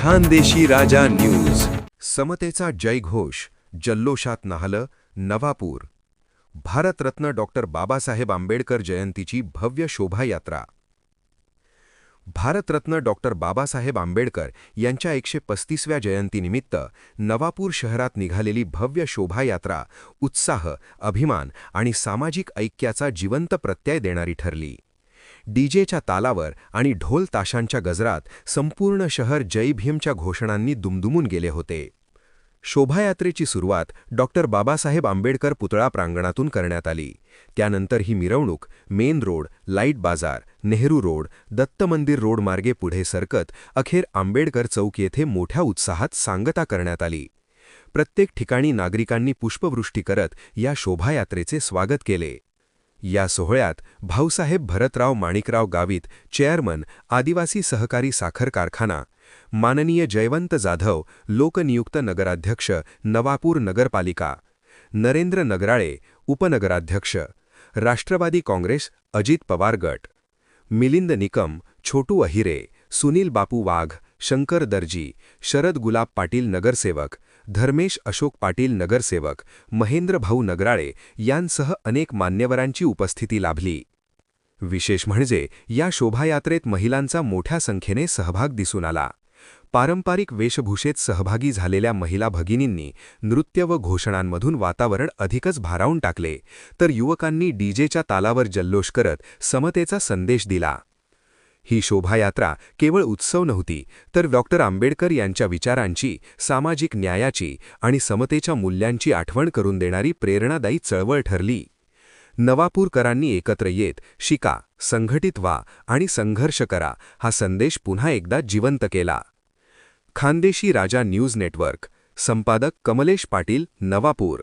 खानदेशी राजा news. समतेचा जयघोष जल्लोषात न्हालं नवापूर. भारतरत्न डॉक्टर बाबासाहेब आंबेडकर जयंतीची भव्य शोभायात्रा. भारतरत्न डॉक्टर बाबासाहेब आंबेडकर यांच्या 135व्या जयंतीनिमित्त नवापूर शहरात निघालेली भव्य शोभायात्रा उत्साह, अभिमान आणि सामाजिक ऐक्याचा जिवंत प्रत्यय देणारी ठरली. डीजेच्या तालावर आणि ढोल ताशांच्या गजरात संपूर्ण शहर जय भीमच्या घोषणांनी दुमदुमून गेले होते. शोभायात्रेची सुरुवात डॉक्टर बाबासाहेब आंबेडकर पुतळा प्रांगणातून करण्यात आली. त्यानंतर ही मिरवणूक मेन रोड, लाईट बाजार, नेहरू रोड, दत्त मंदिर रोड मार्गे पुढे सरकत अखेर आंबेडकर चौक येथे मोठ्या उत्साहात सांगता करण्यात आली. प्रत्येक ठिकाणी नागरिकांनी पुष्पवृष्टी करत या शोभायात्रेचे स्वागत केले. या सोहळ्यात भाऊसाहेब भरतराव माणिकराव गावित, चेअरमन, आदिवासी सहकारी साखर कारखाना, माननीय जयवंत जाधव, लोकनियुक्त नगराध्यक्ष, नवापूर नगरपालिका, नरेंद्र नगराळे, उपनगराध्यक्ष, राष्ट्रवादी काँग्रेस, अजित पवार गट, मिलिंद निकम, छोटू अहिरे, सुनील बापू वाघ, शंकर दर्जी, शरद गुलाब पाटील नगरसेवक, धर्मेश अशोक पाटील नगरसेवक, महेंद्र भाऊ नगराळे यांसह अनेक मान्यवरांची उपस्थिती लाभली. विशेष म्हणजे या शोभायात्रेत महिलांचा मोठ्या संख्येने सहभाग दिसून आला. पारंपरिक वेशभूषेत सहभागी झालेल्या महिला भगिनींनी नृत्य व घोषणांमधून वातावरण अधिकच भारावून टाकले, तर युवकांनी डीजेच्या तालावर जल्लोष करत समतेचा संदेश दिला. ही शोभायात्रा केवळ उत्सव नव्हती, तर डॉक्टर आंबेडकर यांच्या विचारांची, सामाजिक न्यायाची आणि समतेच्या मूल्यांची आठवण करून देणारी प्रेरणादायी चळवळ ठरली. नवापूरकरांनी एकत्र येत शिका, संघटित व्हा आणि संघर्ष करा हा संदेश पुन्हा एकदा जिवंत केला. खानदेशी राजा न्यूज नेटवर्क. संपादक कमलेश पाटील, नवापूर.